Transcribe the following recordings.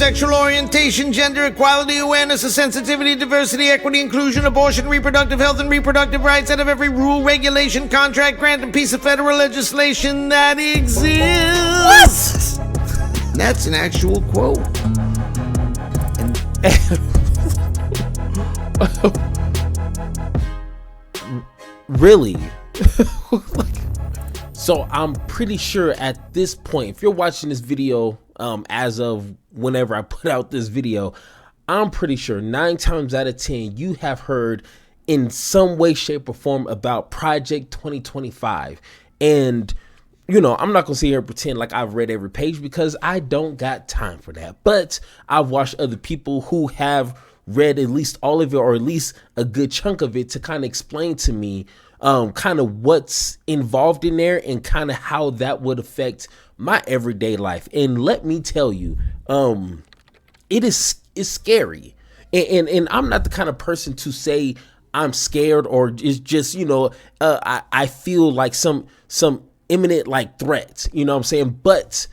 sexual orientation, gender equality, awareness of sensitivity, diversity, equity, inclusion, abortion, reproductive health, and reproductive rights out of every rule, regulation, contract, grant, and piece of federal legislation that exists. What? That's an actual quote. Really? So I'm pretty sure at this point, if you're watching this video as of whenever I put out this video, I'm pretty sure 9 times out of 10 you have heard in some way, shape, or form about Project 2025. And you know, I'm not gonna sit here and pretend like I've read every page because I don't got time for that. But I've watched other people who have read at least all of it, or at least a good chunk of it, to kind of explain to me kind of what's involved in there and kind of how that would affect my everyday life. And let me tell you, it's scary. And I'm not the kind of person to say I'm scared or it's just, you know, I feel like some imminent like threats, you know what I'm saying? But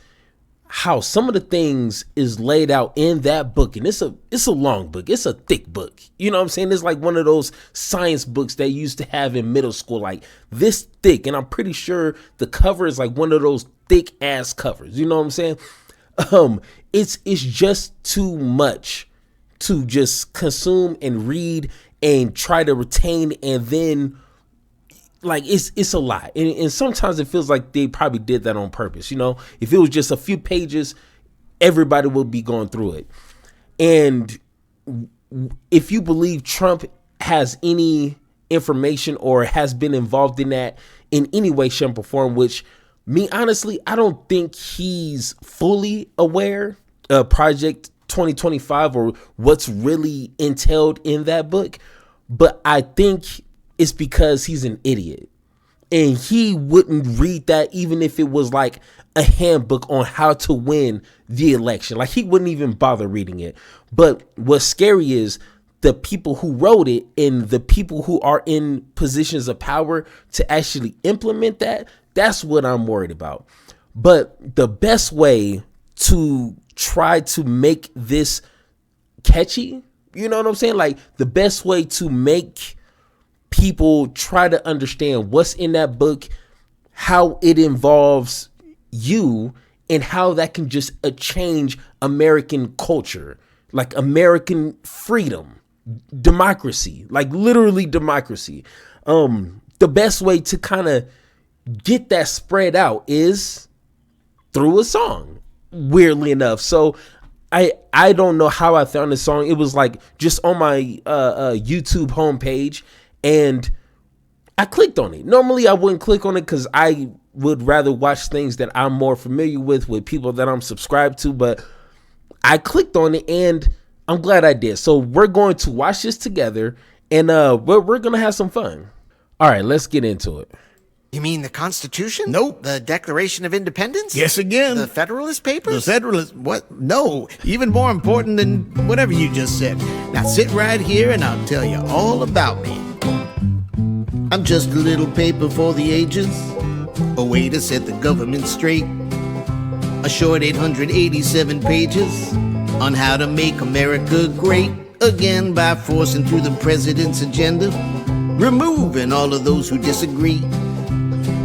how some of the things is laid out in that book, and it's a long book, it's a thick book, you know what I'm saying? It's like one of those science books that you used to have in middle school, like this thick, and I'm pretty sure the cover is like one of those thick ass covers, you know what I'm saying? It's just too much to just consume and read and try to retain, and then like it's a lot, and sometimes it feels like they probably did that on purpose. You know, if it was just a few pages, everybody would be going through it. And if you believe Trump has any information or has been involved in that in any way, shape, or form, which me honestly, I don't think he's fully aware of Project 2025 or what's really entailed in that book, but I think it's because he's an idiot and he wouldn't read that even if it was like a handbook on how to win the election. Like he wouldn't even bother reading it. But what's scary is the people who wrote it and the people who are in positions of power to actually implement that. That's what I'm worried about. But the best way to try to make this catchy, you know what I'm saying? Like the best way to make people try to understand what's in that book, how it involves you, and how that can just change American culture, like American freedom, democracy, like literally democracy. The best way to kind of get that spread out is through a song, weirdly enough. So I don't know how I found this song. It was like just on my YouTube homepage, and I clicked on it. Normally I wouldn't click on it because I would rather watch things that I'm more familiar with people that I'm subscribed to, but I clicked on it and I'm glad I did. So we're going to watch this together, and we're going to have some fun. All right, let's get into it. You mean the Constitution? Nope. The Declaration of Independence? Yes, again. The Federalist Papers? The Federalist, what? No, even more important than whatever you just said. Now sit right here and I'll tell you all about me. I'm just a little paper for the ages, a way to set the government straight. A short 887 pages on how to make America great again by forcing through the president's agenda, removing all of those who disagree,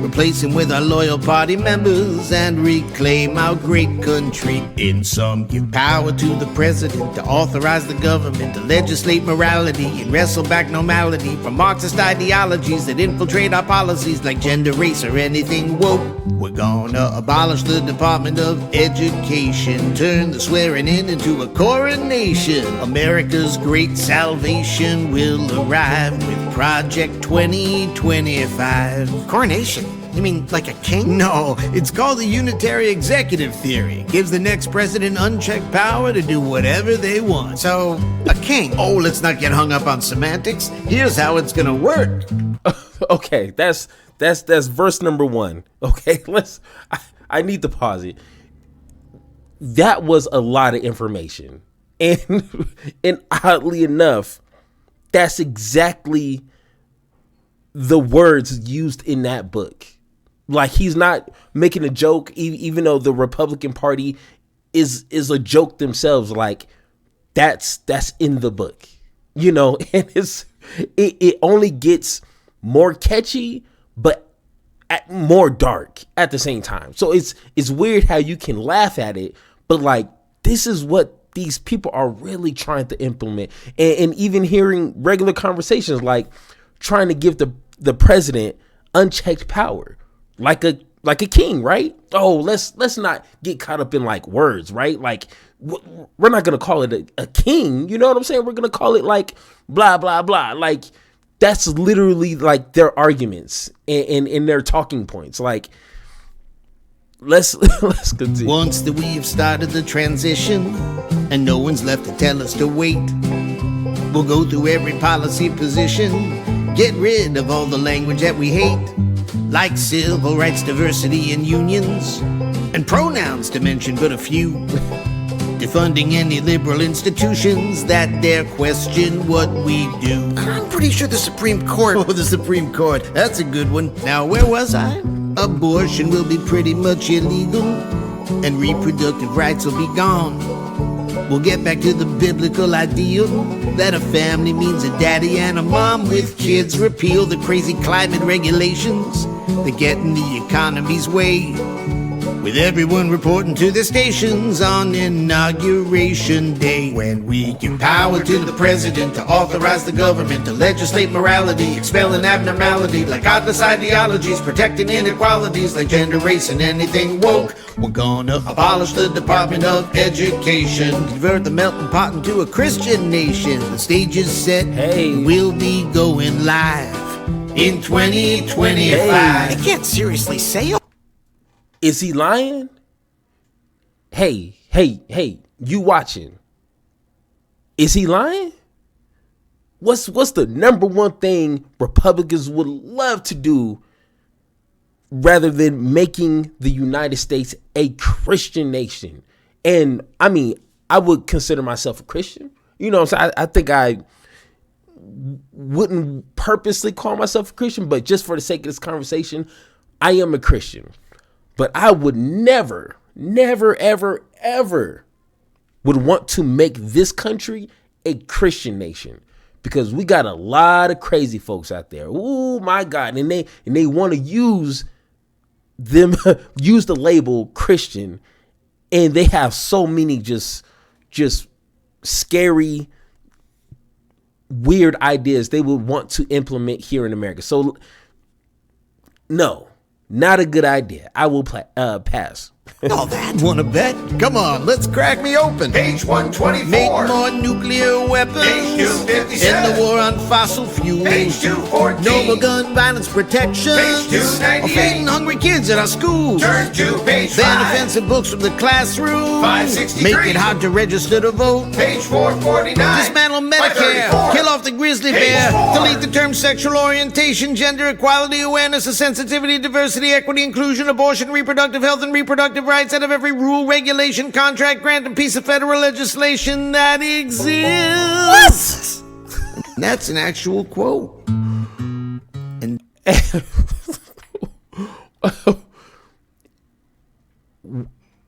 replacing with our loyal party members, and reclaim our great country. In sum, give power to the president to authorize the government to legislate morality and wrestle back normality from Marxist ideologies that infiltrate our policies like gender, race, or anything woke. We're gonna abolish the Department of Education, turn the swearing in into a coronation. America's great salvation will arrive with Project 2025. Coronation? You mean like a king? No, it's called the unitary executive theory. Gives the next president unchecked power to do whatever they want. So, a king? Oh, let's not get hung up on semantics. Here's how it's gonna work. Okay, that's verse number 1. Okay, I need to pause it. That was a lot of information. And oddly enough, that's exactly the words used in that book. Like, he's not making a joke, even though the Republican Party is a joke themselves. Like that's in the book, you know, and it only gets more catchy, but more dark at the same time. So it's weird how you can laugh at it, but like this is what these people are really trying to implement. And even hearing regular conversations like trying to give the president unchecked power like a king, right? Oh, let's not get caught up in like words, right? Like we're not gonna call it a king, you know what I'm saying? We're gonna call it like blah blah blah. Like that's literally like their arguments and their talking points. Like let's continue. Once that we've started the transition and no one's left to tell us to wait, we'll go through every policy position, get rid of all the language that we hate, like civil rights, diversity, and unions, and pronouns to mention but a few, defunding any liberal institutions that dare question what we do. I'm pretty sure the Supreme Court. Oh, the Supreme Court. That's a good one. Now, where was I? Abortion will be pretty much illegal, and reproductive rights will be gone. We'll get back to the biblical ideal that a family means a daddy and a mom with kids. Repeal the crazy climate regulations that get in the economy's way, with everyone reporting to their stations on Inauguration Day. When we give power to the president to authorize the government to legislate morality, expelling abnormality like godless ideologies, protecting inequalities like gender, race, and anything woke. We're gonna abolish the Department of Education, convert the melting pot into a Christian nation. The stage is set, Hey. we'll be going live in 2025. I can't seriously say. Is he lying? Hey, you watching? Is he lying? What's the number one thing Republicans would love to do rather than making the United States a Christian nation? And I mean, I would consider myself a Christian. You know what I'm saying? I think I wouldn't purposely call myself a Christian, but just for the sake of this conversation, I am a Christian. But I would never, ever, ever would want to make this country a Christian nation, because we got a lot of crazy folks out there. Oh my God. And they want to use the label Christian, and they have so many just scary, weird ideas they would want to implement here in America. So no. Not a good idea. I will pass. All that? Wanna bet? Come on, let's crack me open. Page 124. Make more nuclear weapons. Page 257. End the war on fossil fuels. Page 214. No more gun violence protection. Page 298. Or feeding hungry kids at our schools. Turn to page 5. Ban offensive books from the classroom. 563. Make it hard to register to vote. Page 449. Dismantle Medicare. 534. Kill off the grizzly Page bear. 4. Delete the term sexual orientation, gender equality, awareness of sensitivity, diversity, equity, inclusion, abortion, reproductive health, and reproductive rights out of every rule, regulation, contract, grant, and piece of federal legislation that exists. What? That's an actual quote. And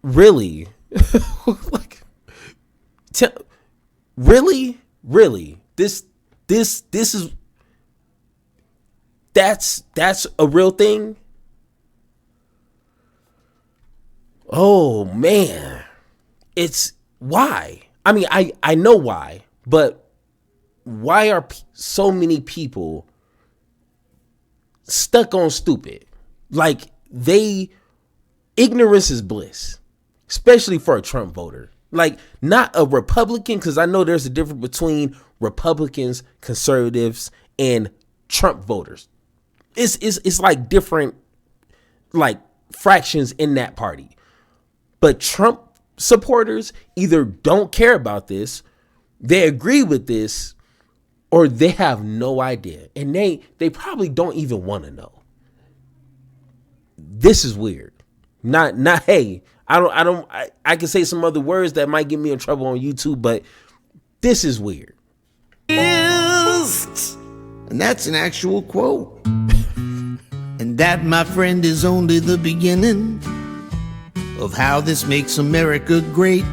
Really? Like, really? This is that's a real thing? Oh man. It's why? I mean, I know why, but why are so many people stuck on stupid? Like ignorance is bliss, especially for a Trump voter. Like, not a Republican, because I know there's a difference between Republicans, conservatives, and Trump voters. It's like different, like, fractions in that party. But Trump supporters either don't care about this, they agree with this, or they have no idea. And they probably don't even want to know. This is weird. Not hey, I can say some other words that might get me in trouble on YouTube, but this is weird. And that's an actual quote. And that, my friend, is only the beginning of how this makes America great.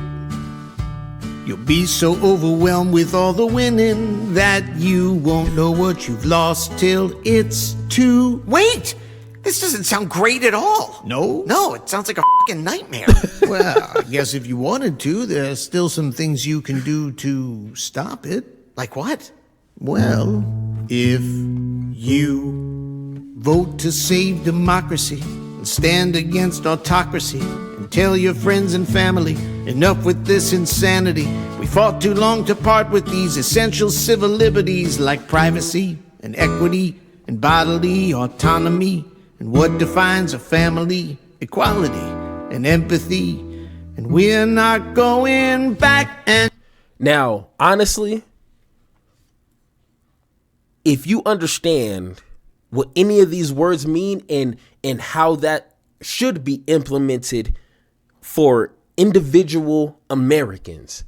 You'll be so overwhelmed with all the winning that you won't know what you've lost till it's too. Wait! This doesn't sound great at all. No? No, it sounds like a fucking nightmare. Well, I guess if you wanted to, there's still some things you can do to stop it. Like what? Well, if you vote to save democracy and stand against autocracy and tell your friends and family, enough with this insanity. We fought too long to part with these essential civil liberties like privacy and equity and bodily autonomy and what defines a family, equality and empathy. And we're not going back. And Now, honestly, if you understand what any of these words mean and how that should be implemented for individual Americans,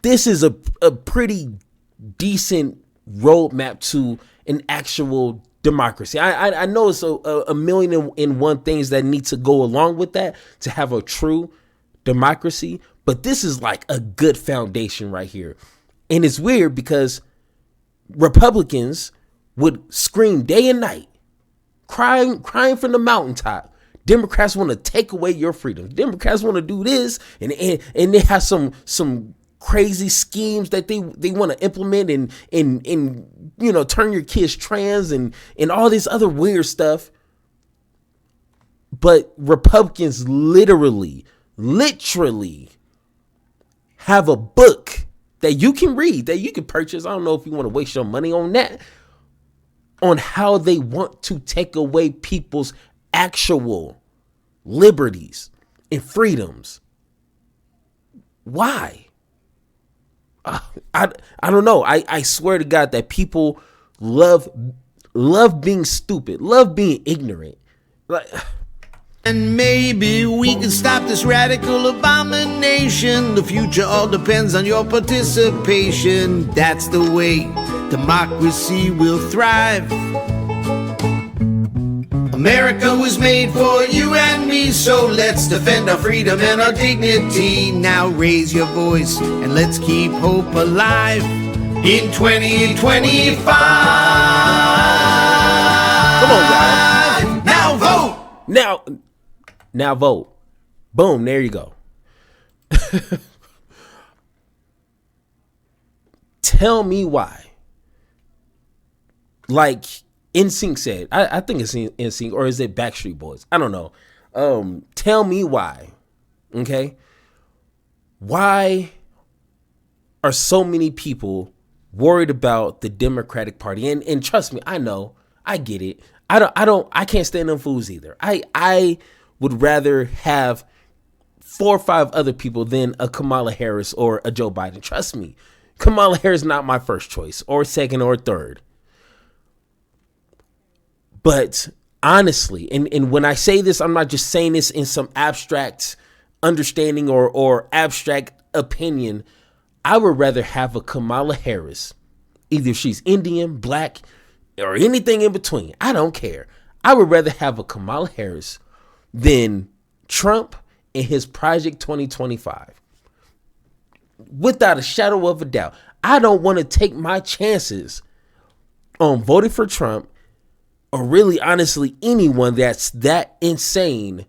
this is a pretty decent roadmap to an actual democracy. I know it's a million and one things that need to go along with that to have a true democracy, but this is like a good foundation right here. And it's weird because Republicans would scream day and night, crying from the mountaintop. Democrats want to take away your freedom. Democrats want to do this, and they have some crazy schemes that they want to implement and you know, turn your kids trans and all this other weird stuff. But Republicans literally have a book that you can read, that you can purchase. I don't know if you want to waste your money on that, on how they want to take away people's actual liberties and freedoms. Why? I don't know. I swear to God that people love being stupid, love being ignorant. And maybe we can stop this radical abomination. The future all depends on your participation. That's the way democracy will thrive. America was made for you and me, so let's defend our freedom and our dignity. Now raise your voice and let's keep hope alive in 2025. Come on, guys. Now vote. Now vote. Boom, there you go. Tell me why. Like NSYNC said, I think it's NSYNC, or is it Backstreet Boys? I don't know. Tell me why. Okay? Why are so many people worried about the Democratic Party? And trust me, I know, I get it. I can't stand them fools either. I would rather have 4 or 5 other people than a Kamala Harris or a Joe Biden. Trust me, Kamala Harris is not my first choice, or second or third. But honestly, and when I say this, I'm not just saying this in some abstract understanding or abstract opinion. I would rather have a Kamala Harris, either she's Indian, black, or anything in between. I don't care. I would rather have a Kamala Harris than Trump and his Project 2025. Without a shadow of a doubt. I don't want to take my chances on voting for Trump, or really, honestly, anyone that's that insane,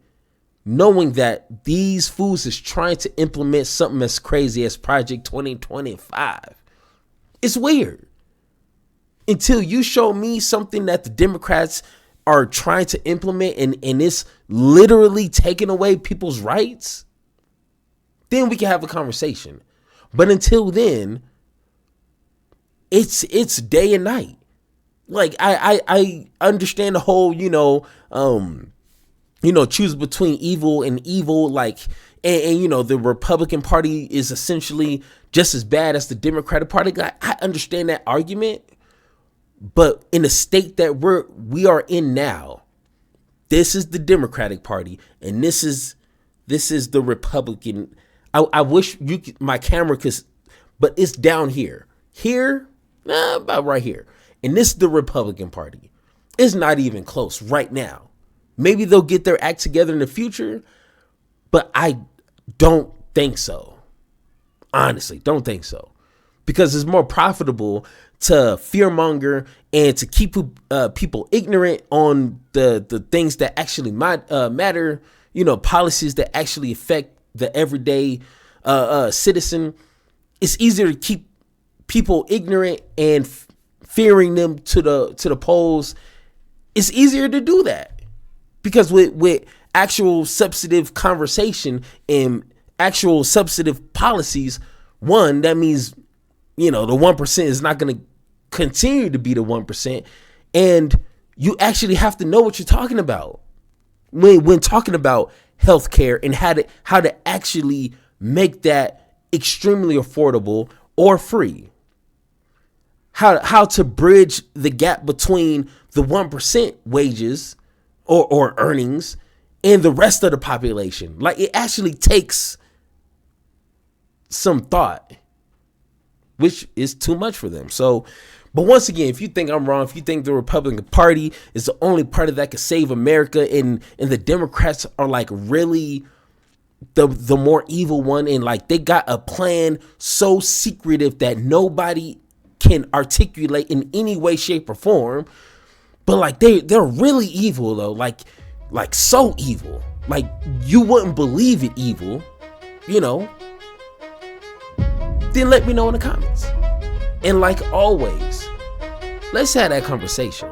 knowing that these fools is trying to implement something as crazy as Project 2025. It's weird. Until you show me something that the Democrats are trying to implement and it's literally taking away people's rights, then we can have a conversation. But until then, it's day and night. Like I understand the whole, choose between evil and evil, like, and the Republican Party is essentially just as bad as the Democratic Party. I understand that argument, but in the state that we are in now, this is the Democratic Party and this is the Republican. I wish my camera could, but it's down here, about right here. And this is the Republican Party. It's not even close right now. Maybe they'll get their act together in the future, But I don't think so. Honestly, don't think so. Because it's more profitable to fearmonger and to keep people ignorant on the things that actually matter, policies that actually affect the everyday citizen. It's easier to keep people ignorant and fearing them to the polls. It's easier to do that because with actual substantive conversation and actual substantive policies, one, that means the 1% is not going to continue to be the 1%, and you actually have to know what you're talking about when talking about healthcare and how to actually make that extremely affordable or free. How to bridge the gap between the 1% wages or earnings and the rest of the population. Like, it actually takes some thought, which is too much for them. So, but once again, if you think I'm wrong, if you think the Republican Party is the only party that can save America, and the Democrats are like really the more evil one, and like they got a plan so secretive that nobody can articulate in any way, shape, or form, but like they're really evil though, like so evil, like you wouldn't believe it evil, then let me know in the comments. And like always, let's have that conversation.